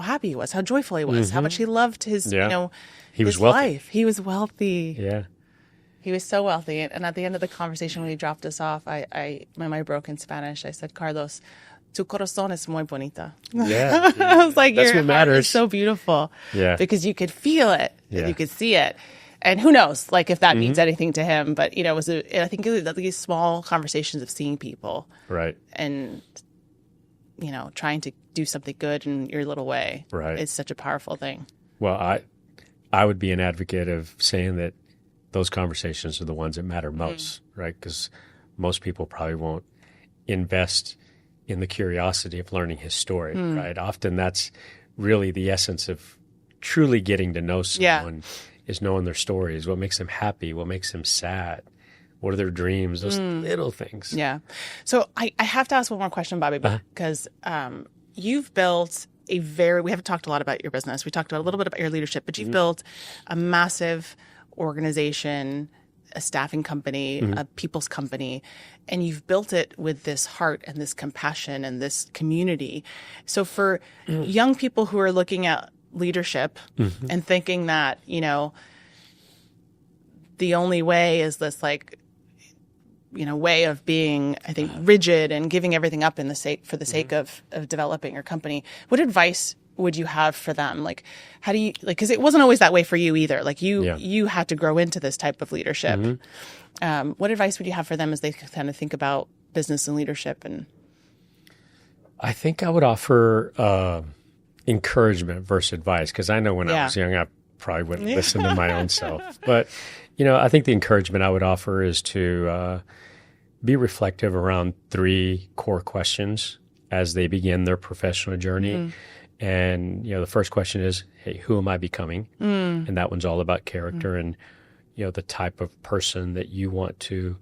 happy he was, how joyful he was, how much he loved his, he was his wealthy. life. He was wealthy. Yeah. He was so wealthy. And at the end of the conversation, when he dropped us off, I my broken Spanish, I said, Carlos, tu corazón es muy bonita. Yeah. I was like, That's your what matters. heart is so beautiful. Yeah. Because you could feel it. Yeah. You could see it. And who knows, like, if that means anything to him. But, I think it was these small conversations of seeing people. Right. And, trying to do something good in your little way. Right. It's such a powerful thing. Well, I would be an advocate of saying that those conversations are the ones that matter most, right? Because most people probably won't invest in the curiosity of learning his story, right? Often that's really the essence of truly getting to know someone is knowing their stories, what makes them happy, what makes them sad, what are their dreams, those little things. Yeah. So I have to ask one more question, Bobby, because you've built we haven't talked a lot about your business. We talked a little bit about your leadership, but you've built a massive organization, a staffing company, a people's company, and you've built it with this heart and this compassion and this community. So for young people who are looking at leadership and thinking that, the only way is this way of being, I think, rigid and giving everything up for the sake of developing your company, what advice would you have for them? Like, how do you, because it wasn't always that way for you either. Like you had to grow into this type of leadership. What advice would you have for them as they kind of think about business and leadership? And I think I would offer encouragement versus advice, because I know when I was young, I probably wouldn't listen to my own self. But, I think the encouragement I would offer is to be reflective around 3 core questions as they begin their professional journey. And, the first question is, hey, who am I becoming? And that one's all about character and, the type of person that you want to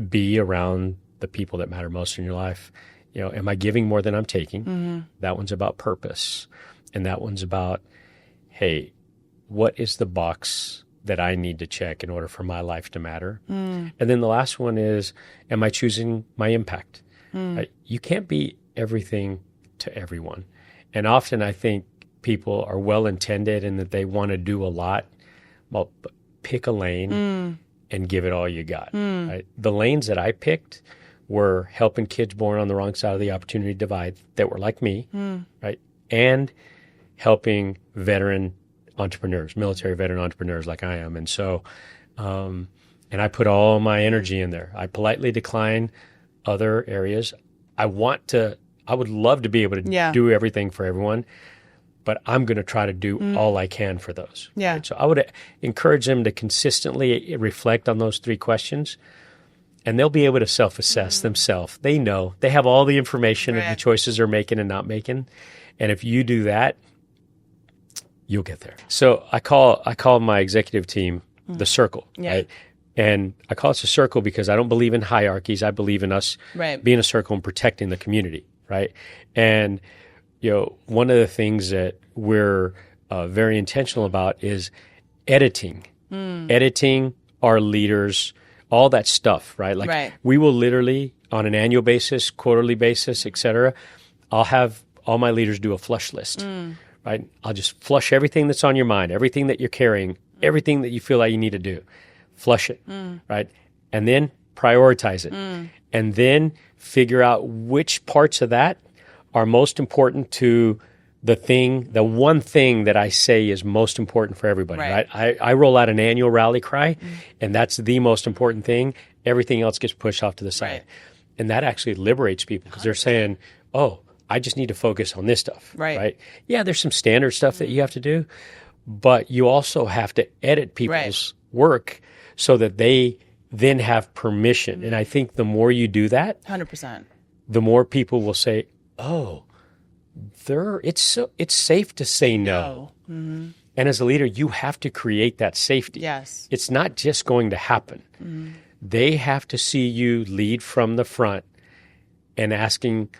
be around the people that matter most in your life. Am I giving more than I'm taking? That one's about purpose. And that one's about, hey, what is the box that I need to check in order for my life to matter? And then the last one is, am I choosing my impact? You can't be everything to everyone. And often I think people are well-intended and that they want to do a lot. Well, pick a lane and give it all you got. Right? The lanes that I picked were helping kids born on the wrong side of the opportunity divide that were like me, right? And helping veteran entrepreneurs, military veteran entrepreneurs like I am. And so, and I put all my energy in there. I politely decline other areas. I would love to be able to do everything for everyone, but I'm going to try to do all I can for those. Yeah. Right? So I would encourage them to consistently reflect on those 3 questions, and they'll be able to self-assess themselves. They know. They have all the information of the choices they're making and not making. And if you do that, you'll get there. So I call my executive team the circle, right? And I call it the circle because I don't believe in hierarchies. I believe in us being a circle and protecting the community, right? And one of the things that we're very intentional about is editing our leaders, all that stuff, right? Like we will literally on an annual basis, quarterly basis, et cetera, I'll have all my leaders do a flush list, right? I'll just flush everything that's on your mind, everything that you're carrying, everything that you feel like you need to do. Flush it, right? And then prioritize it. And then figure out which parts of that are most important to the one thing that I say is most important for everybody, right? I roll out an annual rally cry, and that's the most important thing. Everything else gets pushed off to the side. And that actually liberates people because they're saying, oh, I just need to focus on this stuff, right? Yeah, there's some standard stuff that you have to do, but you also have to edit people's work so that they then have permission. And I think the more you do that, 100%, the more people will say, oh, it's safe to say no. And as a leader, you have to create that safety. Yes. It's not just going to happen. They have to see you lead from the front and asking,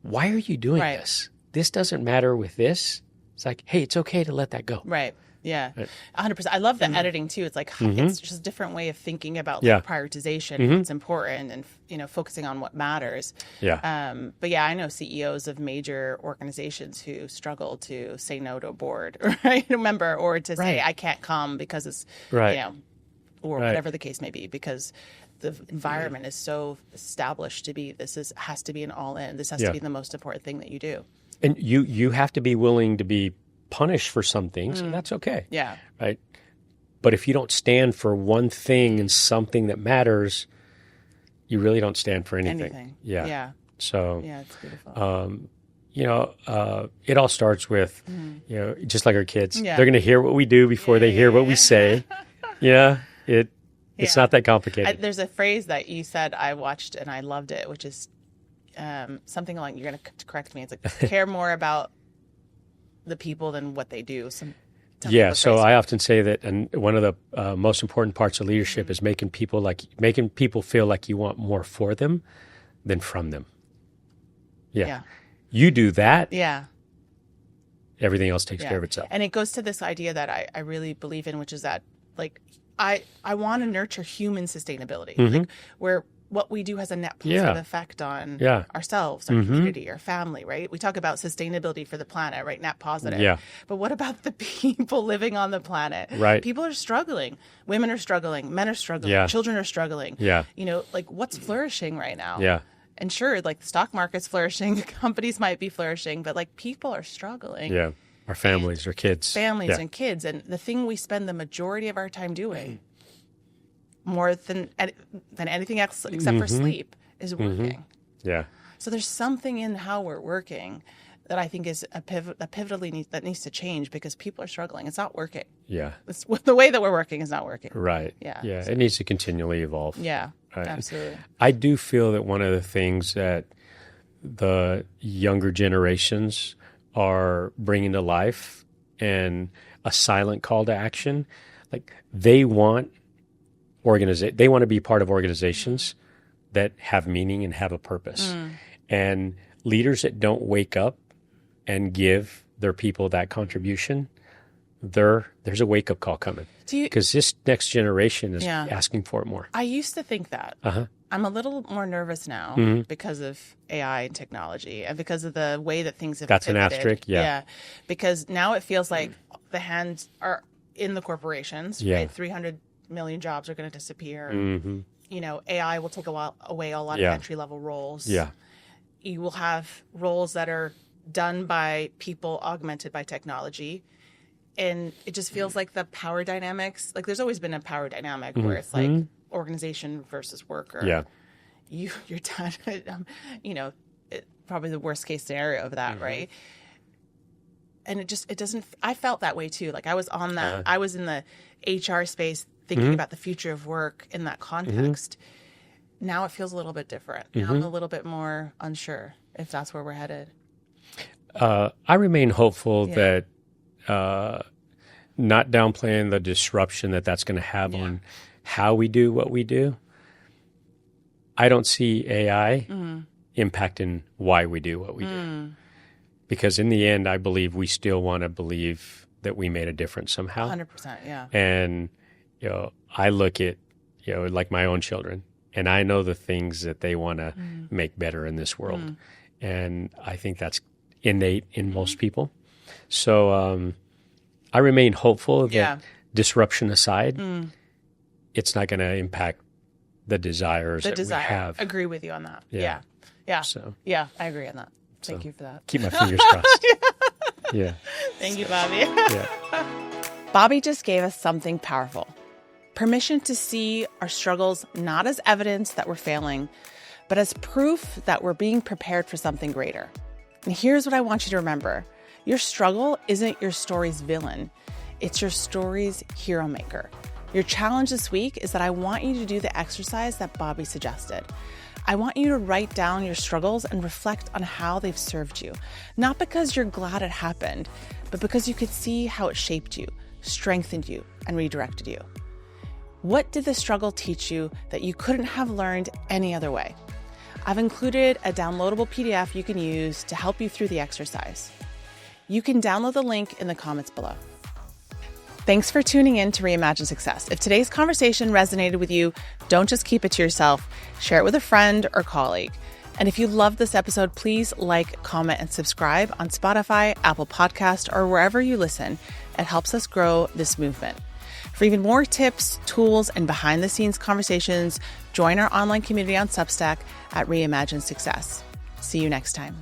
why are you doing this? This doesn't matter with this. It's like, hey, it's okay to let that go. Right. Yeah. 100%. I love the editing too. It's like, it's just a different way of thinking about like, prioritization, what's important, and, focusing on what matters. Yeah. But yeah, I know CEOs of major organizations who struggle to say no to a board, right? Remember, or to say, I can't come because it's, or whatever the case may be, because the environment is so established to be, has to be an all in. This has to be the most important thing that you do. And you have to be willing to be punished for some things, and that's okay. Yeah. Right? But if you don't stand for one thing and something that matters, you really don't stand for anything. Yeah. Yeah. So, it's beautiful. it all starts with, just like our kids, they're going to hear what we do before they hear what we say. It's not that complicated. There's a phrase that you said I watched and I loved it, which is something like, you're going to correct me. It's like, care more about the people than what they do. So I often say that, and one of the most important parts of leadership is making people feel like you want more for them than from them. Yeah. You do that. Yeah. Everything else takes care of itself. And it goes to this idea that I really believe in, which is that, like, I want to nurture human sustainability, like, where what we do has a net positive effect on ourselves, our community, our family, right? We talk about sustainability for the planet, right? Net positive. Yeah. But what about the people living on the planet? Right. People are struggling. Women are struggling. Men are struggling. Children are struggling. Yeah. Like, what's flourishing right now? Yeah. And sure, like, the stock market's flourishing. Companies might be flourishing, but, like, people are struggling. Yeah. Our families, our kids. Families and kids. And the thing we spend the majority of our time doing, more than anything else except for sleep, is working. Yeah. So there's something in how we're working that I think is that needs to change, because people are struggling. It's not working. Yeah. The way that we're working is not working. Right. Yeah. Yeah. It needs to continually evolve. Yeah. Right. Absolutely. I do feel that one of the things that the younger generations are bringing to life, and a silent call to action, like, they want to be part of organizations that have meaning and have a purpose. And leaders that don't wake up and give their people that contribution, there's a wake-up call coming. Because this next generation is asking for it more. I used to think that. I'm a little more nervous now because of AI and technology, and because of the way that things have That's pivoted. an asterisk, yeah. Because now it feels like the hands are in the corporations, right? 300 million jobs are going to disappear. Mm-hmm. You know, AI will take away a lot of entry-level roles. Yeah. You will have roles that are done by people augmented by technology. And it just feels like the power dynamics, like there's always been a power dynamic where it's like organization versus worker. Yeah. You're done, you know, probably the worst case scenario of that, right? And it doesn't, I felt that way too. Like I was on that, I was in the HR space thinking about the future of work in that context. Now it feels a little bit different. Now I'm a little bit more unsure if that's where we're headed. I remain hopeful that not downplaying the disruption that's going to have on how we do what we do. I don't see AI impacting why we do what we do. Because in the end, I believe we still want to believe that we made a difference somehow. 100%, yeah. And, you know, I look at, you know, like my own children, and I know the things that they want to make better in this world. And I think that's innate in most people. So I remain hopeful that disruption aside, it's not going to impact the desires that we have. Agree with you on that. Yeah. So, I agree on that. Thank you for that. Keep my fingers crossed. Thank you, Bobby. Bobby just gave us something powerful. Permission to see our struggles not as evidence that we're failing, but as proof that we're being prepared for something greater. And here's what I want you to remember. Your struggle isn't your story's villain. It's your story's hero maker. Your challenge this week is that I want you to do the exercise that Bobby suggested. I want you to write down your struggles and reflect on how they've served you. Not because you're glad it happened, but because you could see how it shaped you, strengthened you, and redirected you. What did the struggle teach you that you couldn't have learned any other way? I've included a downloadable PDF you can use to help you through the exercise. You can download the link in the comments below. Thanks for tuning in to Reimagine Success. If today's conversation resonated with you, don't just keep it to yourself. Share it with a friend or colleague. And if you loved this episode, please like, comment, and subscribe on Spotify, Apple Podcast, or wherever you listen. It helps us grow this movement. For even more tips, tools, and behind-the-scenes conversations, join our online community on Substack at Reimagine Success. See you next time.